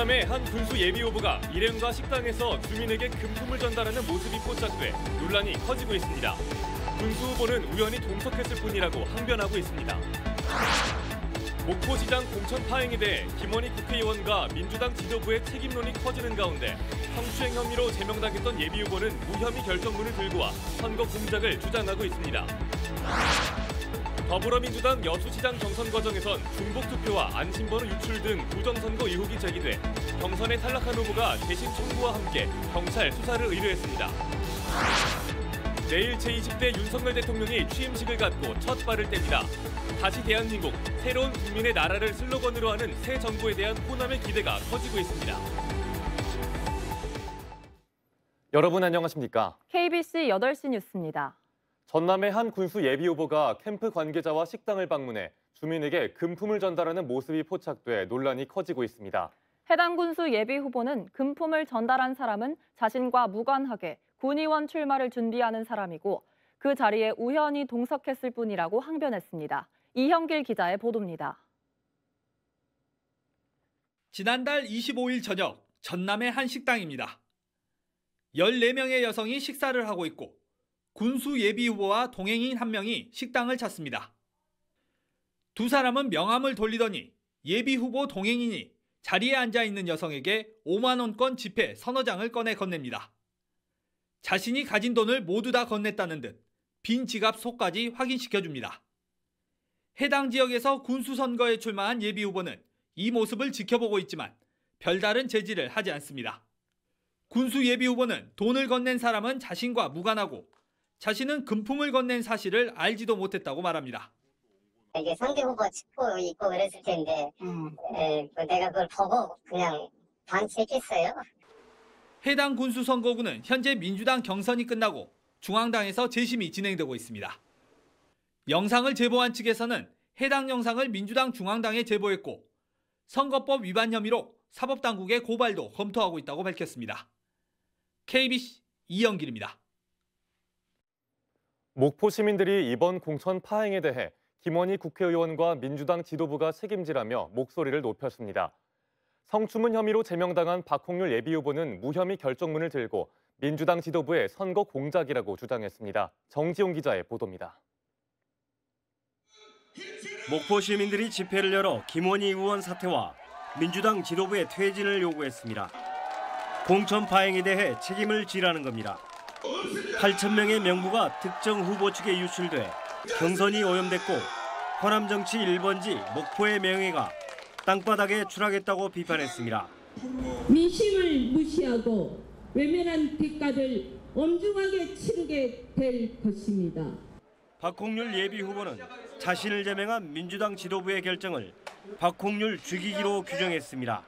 전남의 한 군수 예비후보가 일행과 식당에서 주민에게 금품을 전달하는 모습이 포착돼 논란이 커지고 있습니다. 군수 후보는 우연히 동석했을 뿐이라고 항변하고 있습니다. 목포시장 공천 파행에 대해 김원희 국회의원과 민주당 지도부의 책임론이 커지는 가운데 성추행 혐의로 제명당했던 예비후보는 무혐의 결정문을 들고 와 선거 공작을 주장하고 있습니다. 더불어민주당 여수시장 경선 과정에선 중복투표와 안심번호 유출 등 부정선거 의혹이 제기돼 경선에 탈락한 후보가 재심 청구와 함께 경찰 수사를 의뢰했습니다. 내일 제20대 윤석열 대통령이 취임식을 갖고 첫 발을 뗍니다. 다시 대한민국, 새로운 국민의 나라를 슬로건으로 하는 새 정부에 대한 호남의 기대가 커지고 있습니다. 여러분 안녕하십니까? KBC 8시 뉴스입니다. 전남의 한 군수 예비후보가 캠프 관계자와 식당을 방문해 주민에게 금품을 전달하는 모습이 포착돼 논란이 커지고 있습니다. 해당 군수 예비후보는 금품을 전달한 사람은 자신과 무관하게 군의원 출마를 준비하는 사람이고 그 자리에 우연히 동석했을 뿐이라고 항변했습니다. 이형길 기자의 보도입니다. 지난달 25일 저녁 전남의 한 식당입니다. 14명의 여성이 식사를 하고 있고 군수 예비후보와 동행인 한 명이 식당을 찾습니다. 두 사람은 명함을 돌리더니 예비후보 동행인이 자리에 앉아있는 여성에게 5만 원권 지폐 서너 장을 꺼내 건넵니다. 자신이 가진 돈을 모두 다 건넸다는 듯 빈 지갑 속까지 확인시켜줍니다. 해당 지역에서 군수 선거에 출마한 예비후보는 이 모습을 지켜보고 있지만 별다른 제지를 하지 않습니다. 군수 예비후보는 돈을 건넨 사람은 자신과 무관하고 자신은 금품을 건넨 사실을 알지도 못했다고 말합니다. 이게 상대 후보 찍고 있고 그랬을 텐데 내가 그걸 보고 그냥 반칙했어요. 해당 군수 선거구는 현재 민주당 경선이 끝나고 중앙당에서 재심이 진행되고 있습니다. 영상을 제보한 측에서는 해당 영상을 민주당 중앙당에 제보했고 선거법 위반 혐의로 사법당국의 고발도 검토하고 있다고 밝혔습니다. KBC 이영길입니다. 목포 시민들이 이번 공천 파행에 대해 김원희 국회의원과 민주당 지도부가 책임지라며 목소리를 높였습니다. 성추문 혐의로 제명당한 박홍률 예비후보는 무혐의 결정문을 들고 민주당 지도부의 선거 공작이라고 주장했습니다. 정지용 기자의 보도입니다. 목포 시민들이 집회를 열어 김원희 의원 사퇴와 민주당 지도부의 퇴진을 요구했습니다. 공천 파행에 대해 책임을 지라는 겁니다. 8,000명의 명부가 특정 후보 측에 유출돼 경선이 오염됐고 호남 정치 1번지 목포의 명예가 땅바닥에 추락했다고 비판했습니다. 민심을 무시하고 외면한 대가를 엄중하게 치르게 될 것입니다. 박홍률 예비후보는 자신을 제명한 민주당 지도부의 결정을 박홍률 죽이기로 규정했습니다.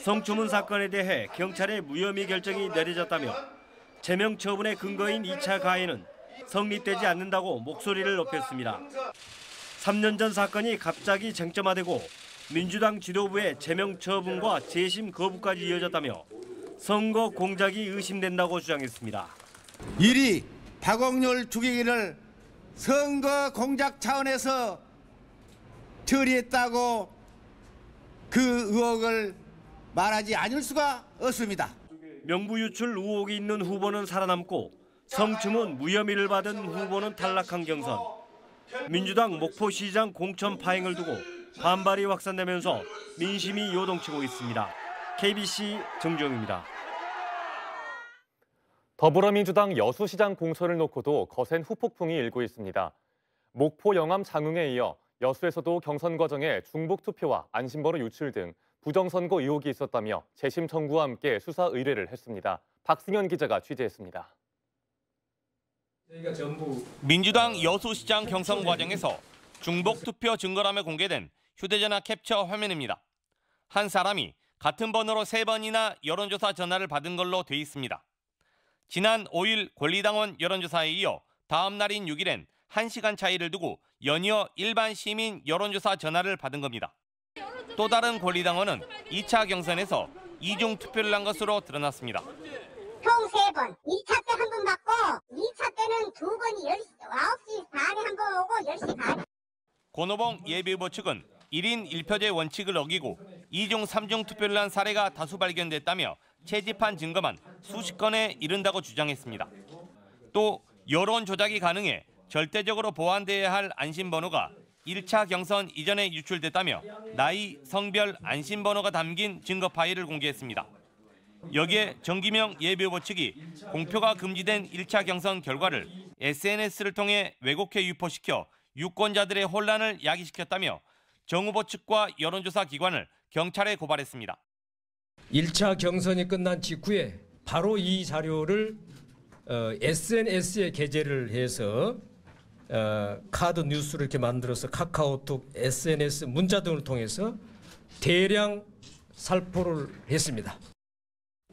성추문 사건에 대해 경찰의 무혐의 결정이 내려졌다며 제명 처분의 근거인 2차 가해는 성립되지 않는다고 목소리를 높였습니다. 3년 전 사건이 갑자기 쟁점화되고 민주당 지도부의 제명 처분과 재심 거부까지 이어졌다며 선거 공작이 의심된다고 주장했습니다. 이리 박홍률 죽이기를 선거 공작 차원에서 처리했다고 그 의혹을 말하지 않을 수가 없습니다. 명부 유출 의혹이 있는 후보는 살아남고 성추문 무혐의를 받은 후보는 탈락한 경선. 민주당 목포시장 공천 파행을 두고 반발이 확산되면서 민심이 요동치고 있습니다. KBC 정주영입니다. 더불어민주당 여수시장 공천을 놓고도 거센 후폭풍이 일고 있습니다. 목포 영암 장흥에 이어 여수에서도 경선 과정에 중복투표와 안심번호 유출 등 부정선거 의혹이 있었다며 재심 청구와 함께 수사 의뢰를 했습니다. 박승현 기자가 취재했습니다. 민주당 여수시장 경선 과정에서 중복투표 증거라며 공개된 휴대전화 캡처 화면입니다. 한 사람이 같은 번호로 3번이나 여론조사 전화를 받은 걸로 돼 있습니다. 지난 5일 권리당원 여론조사에 이어 다음 날인 6일엔 1시간 차이를 두고 연이어 일반 시민 여론조사 전화를 받은 겁니다. 또 다른 권리당원은 2차 경선에서 이중 투표를 한 것으로 드러났습니다. 총 3번, 2차 때 한 번 받고 2차 때는 2번이 9시 반에 한 번 오고 10시 반에. 권오봉 예비후보 측은 1인 1표제 원칙을 어기고 2중, 3중 투표를 한 사례가 다수 발견됐다며 채집한 증거만 수십 건에 이른다고 주장했습니다. 또 여론 조작이 가능해 절대적으로 보완돼야 할 안심번호가 1차 경선 이전에 유출됐다며 나이, 성별, 안심번호가 담긴 증거 파일을 공개했습니다. 여기에 정기명 예비후보 측이 공표가 금지된 1차 경선 결과를 SNS를 통해 왜곡해 유포시켜 유권자들의 혼란을 야기시켰다며 정 후보 측과 여론조사 기관을 경찰에 고발했습니다. 1차 경선이 끝난 직후에 바로 이 자료를 SNS에 게재를 해서 카드 뉴스를 이렇게 만들어서 카카오톡, SNS, 문자 등을 통해서 대량 살포를 했습니다.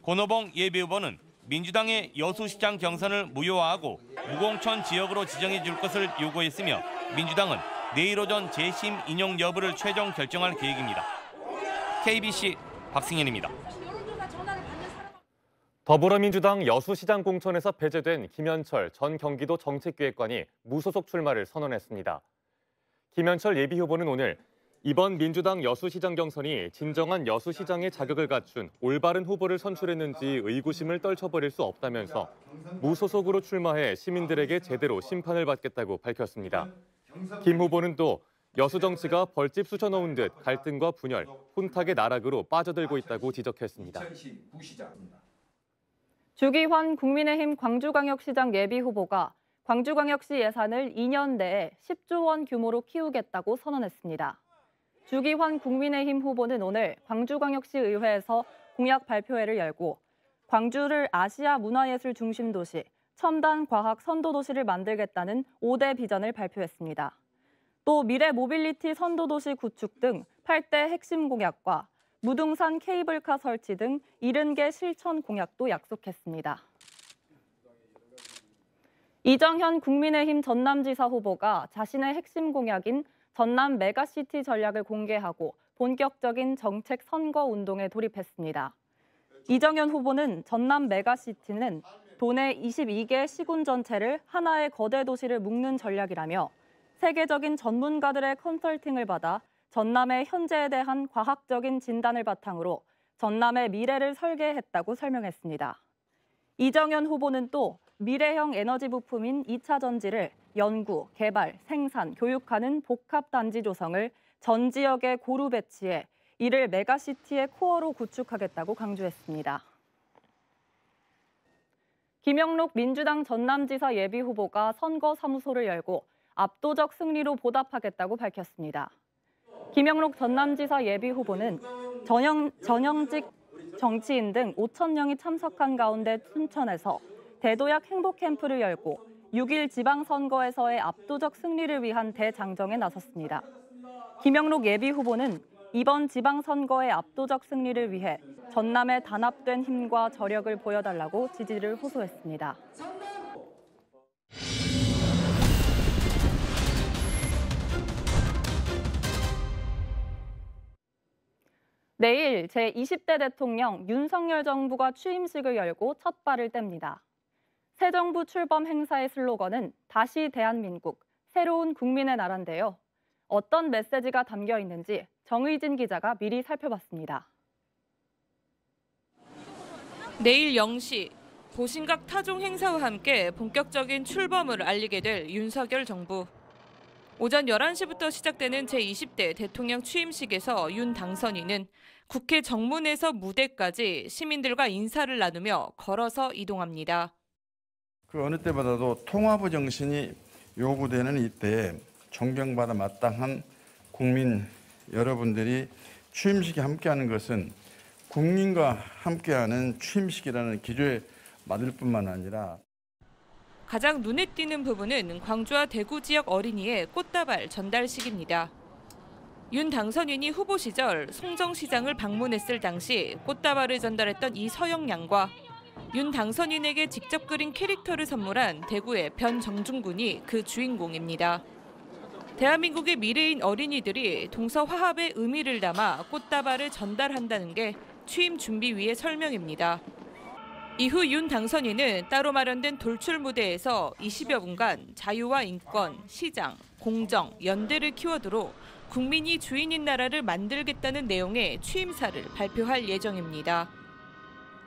권오봉 예비후보는 민주당의 여수시장 경선을 무효화하고 무공천 지역으로 지정해 줄 것을 요구했으며 민주당은 내일 오전 재심 인용 여부를 최종 결정할 계획입니다. KBC 박승현입니다. 더불어민주당 여수시장 공천에서 배제된 김현철 전 경기도 정책기획관이 무소속 출마를 선언했습니다. 김현철 예비후보는 오늘 이번 민주당 여수시장 경선이 진정한 여수시장의 자격을 갖춘 올바른 후보를 선출했는지 의구심을 떨쳐버릴 수 없다면서 무소속으로 출마해 시민들에게 제대로 심판을 받겠다고 밝혔습니다. 김 후보는 또 여수 정치가 벌집 쑤셔넣은 듯 갈등과 분열, 혼탁의 나락으로 빠져들고 있다고 지적했습니다. 주기환 국민의힘 광주광역시장 예비후보가 광주광역시 예산을 2년 내에 10조 원 규모로 키우겠다고 선언했습니다. 주기환 국민의힘 후보는 오늘 광주광역시 의회에서 공약 발표회를 열고 광주를 아시아 문화예술 중심 도시, 첨단 과학 선도 도시를 만들겠다는 5대 비전을 발표했습니다. 또 미래 모빌리티 선도 도시 구축 등 8대 핵심 공약과 무등산 케이블카 설치 등 70개 실천 공약도 약속했습니다. 이정현 국민의힘 전남지사 후보가 자신의 핵심 공약인 전남 메가시티 전략을 공개하고 본격적인 정책 선거 운동에 돌입했습니다. 이정현 후보는 전남 메가시티는 도내 22개 시군 전체를 하나의 거대 도시를 묶는 전략이라며 세계적인 전문가들의 컨설팅을 받아 전남의 현재에 대한 과학적인 진단을 바탕으로 전남의 미래를 설계했다고 설명했습니다. 이정현 후보는 또 미래형 에너지 부품인 2차 전지를 연구, 개발, 생산, 교육하는 복합단지 조성을 전 지역에 고루 배치해 이를 메가시티의 코어로 구축하겠다고 강조했습니다. 김영록 민주당 전남지사 예비후보가 선거사무소를 열고 압도적 승리로 보답하겠다고 밝혔습니다. 김영록 전남지사 예비후보는 전형직 정치인 등 5,000명이 참석한 가운데 춘천에서 대도약 행복캠프를 열고 6일 지방선거에서의 압도적 승리를 위한 대장정에 나섰습니다. 김영록 예비후보는 이번 지방선거의 압도적 승리를 위해 전남의 단합된 힘과 저력을 보여달라고 지지를 호소했습니다. 내일 제20대 대통령 윤석열 정부가 취임식을 열고 첫 발을 뗍니다. 새 정부 출범 행사의 슬로건은 다시 대한민국, 새로운 국민의 나라인데요. 어떤 메시지가 담겨 있는지 정의진 기자가 미리 살펴봤습니다. 내일 0시 보신각 타종 행사와 함께 본격적인 출범을 알리게 될 윤석열 정부. 오전 11시부터 시작되는 제20대 대통령 취임식에서 윤 당선인은 국회 정문에서 무대까지 시민들과 인사를 나누며 걸어서 이동합니다. 그 어느 때보다도 통합의 정신이 요구되는 이때에 존경받아 마땅한 국민 여러분들이 취임식에 함께하는 것은 국민과 함께하는 취임식이라는 기조에 맞을 뿐만 아니라 가장 눈에 띄는 부분은 광주와 대구 지역 어린이의 꽃다발 전달식입니다. 윤 당선인이 후보 시절 송정시장을 방문했을 당시 꽃다발을 전달했던 이서영 양과 윤 당선인에게 직접 그린 캐릭터를 선물한 대구의 변정중 군이 그 주인공입니다. 대한민국의 미래인 어린이들이 동서화합의 의미를 담아 꽃다발을 전달한다는 게 취임 준비위의 설명입니다. 이후 윤 당선인은 따로 마련된 돌출 무대에서 20여 분간 자유와 인권, 시장, 공정, 연대를 키워드로 국민이 주인인 나라를 만들겠다는 내용의 취임사를 발표할 예정입니다.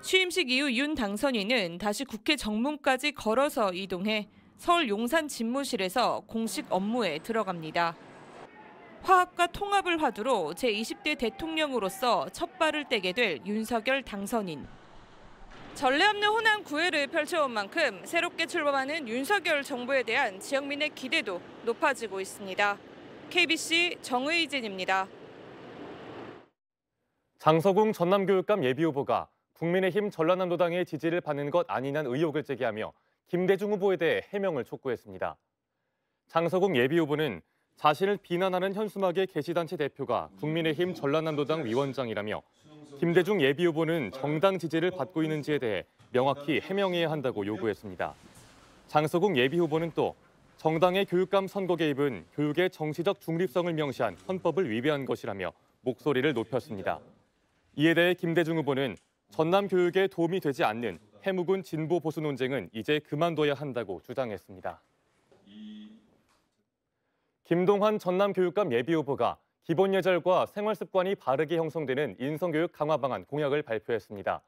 취임식 이후 윤 당선인은 다시 국회 정문까지 걸어서 이동해 서울 용산 집무실에서 공식 업무에 들어갑니다. 화합과 통합을 화두로 제20대 대통령으로서 첫 발을 떼게 될 윤석열 당선인. 전례 없는 호남 구애를 펼쳐온 만큼 새롭게 출범하는 윤석열 정부에 대한 지역민의 기대도 높아지고 있습니다. KBC 정의진입니다. 장서궁 전남교육감 예비후보가 국민의힘 전라남도당의 지지를 받는 것 아니냐는 의혹을 제기하며 김대중 후보에 대해 해명을 촉구했습니다. 장서궁 예비후보는 자신을 비난하는 현수막의 게시단체 대표가 국민의힘 전라남도당 위원장이라며 김대중 예비후보는 정당 지지를 받고 있는지에 대해 명확히 해명해야 한다고 요구했습니다. 장서궁 예비후보는 또 정당의 교육감 선거 개입은 교육의 정치적 중립성을 명시한 헌법을 위배한 것이라며 목소리를 높였습니다. 이에 대해 김대중 후보는 전남 교육에 도움이 되지 않는 해묵은 진보 보수 논쟁은 이제 그만둬야 한다고 주장했습니다. 김동환 전남교육감 예비후보가 기본 예절과 생활 습관이 바르게 형성되는 인성교육 강화 방안 공약을 발표했습니다.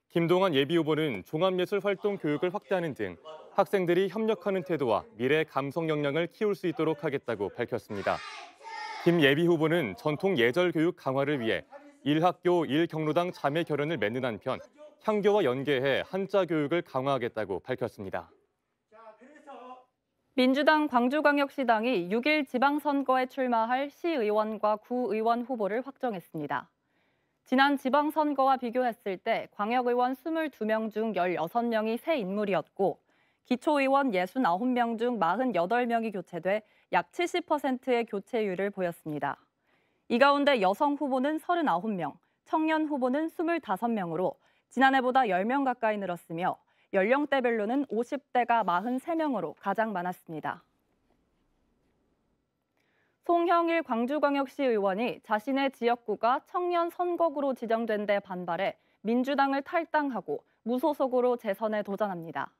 김동환 예비후보는 종합예술 활동 교육을 확대하는 등 학생들이 협력하는 태도와 미래 감성 역량을 키울 수 있도록 하겠다고 밝혔습니다. 김 예비후보는 전통 예절 교육 강화를 위해 1학교 1경로당 자매 결연을 맺는 한편 향교와 연계해 한자 교육을 강화하겠다고 밝혔습니다. 민주당 광주광역시당이 6일 지방선거에 출마할 시의원과 구의원 후보를 확정했습니다. 지난 지방선거와 비교했을 때 광역의원 22명 중 16명이 새 인물이었고 기초의원 69명 중 48명이 교체돼 약 70%의 교체율을 보였습니다. 이 가운데 여성 후보는 39명, 청년 후보는 25명으로 지난해보다 10명 가까이 늘었으며 연령대별로는 50대가 43명으로 가장 많았습니다. 송형일 광주광역시 의원이 자신의 지역구가 청년 선거구로 지정된 데 반발해 민주당을 탈당하고 무소속으로 재선에 도전합니다.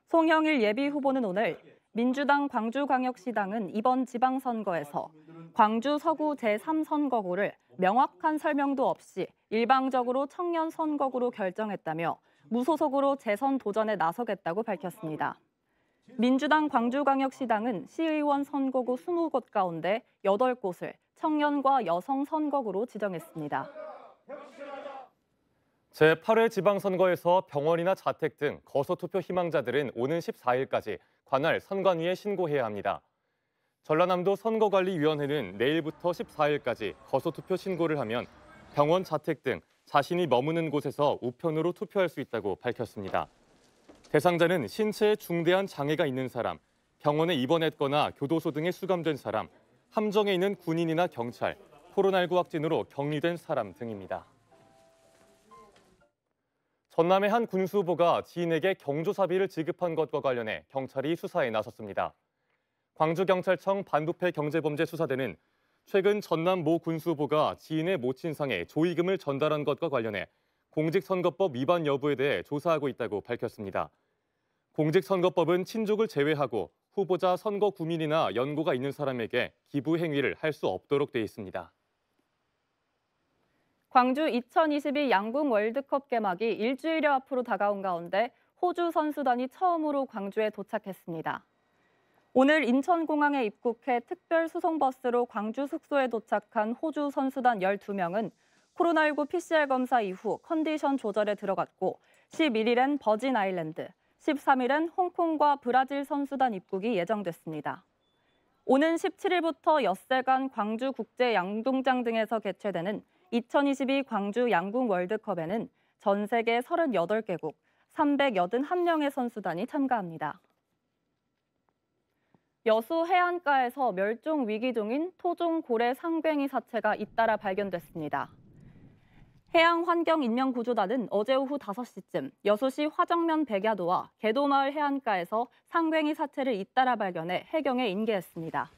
송형일 예비후보는 오늘 민주당 광주광역시당은 이번 지방선거에서 광주 서구 제3선거구를 명확한 설명도 없이 일방적으로 청년 선거구로 결정했다며 무소속으로 재선 도전에 나서겠다고 밝혔습니다. 민주당 광주광역시당은 시의원 선거구 20곳 가운데 8곳을 청년과 여성 선거구로 지정했습니다. 제8회 지방선거에서 병원이나 자택 등 거소투표 희망자들은 오는 14일까지 관할 선관위에 신고해야 합니다. 전라남도 선거관리위원회는 내일부터 14일까지 거소투표 신고를 하면 병원, 자택 등 자신이 머무는 곳에서 우편으로 투표할 수 있다고 밝혔습니다. 대상자는 신체에 중대한 장애가 있는 사람, 병원에 입원했거나 교도소 등에 수감된 사람, 함정에 있는 군인이나 경찰, 코로나19 확진으로 격리된 사람 등입니다. 전남의 한 군수 후보가 지인에게 경조사비를 지급한 것과 관련해 경찰이 수사에 나섰습니다. 광주경찰청 반부패 경제범죄수사대는 최근 전남 모 군수 후보가 지인의 모친상에 조의금을 전달한 것과 관련해 공직선거법 위반 여부에 대해 조사하고 있다고 밝혔습니다. 공직선거법은 친족을 제외하고 후보자 선거 구민이나 연고가 있는 사람에게 기부 행위를 할 수 없도록 돼 있습니다. 광주 2022 양궁 월드컵 개막이 일주일여 앞으로 다가온 가운데 호주 선수단이 처음으로 광주에 도착했습니다. 오늘 인천공항에 입국해 특별 수송버스로 광주 숙소에 도착한 호주 선수단 12명은 코로나19 PCR 검사 이후 컨디션 조절에 들어갔고 11일엔 버진 아일랜드, 13일엔 홍콩과 브라질 선수단 입국이 예정됐습니다. 오는 17일부터 엿새간 광주 국제 양궁장 등에서 개최되는 2022 광주 양궁 월드컵에는 전 세계 38개국, 381명의 선수단이 참가합니다. 여수 해안가에서 멸종 위기종인 토종 고래 상괭이 사체가 잇따라 발견됐습니다. 해양환경인명구조단은 어제 오후 5시쯤 여수시 화정면 백야도와 개도마을 해안가에서 상괭이 사체를 잇따라 발견해 해경에 인계했습니다.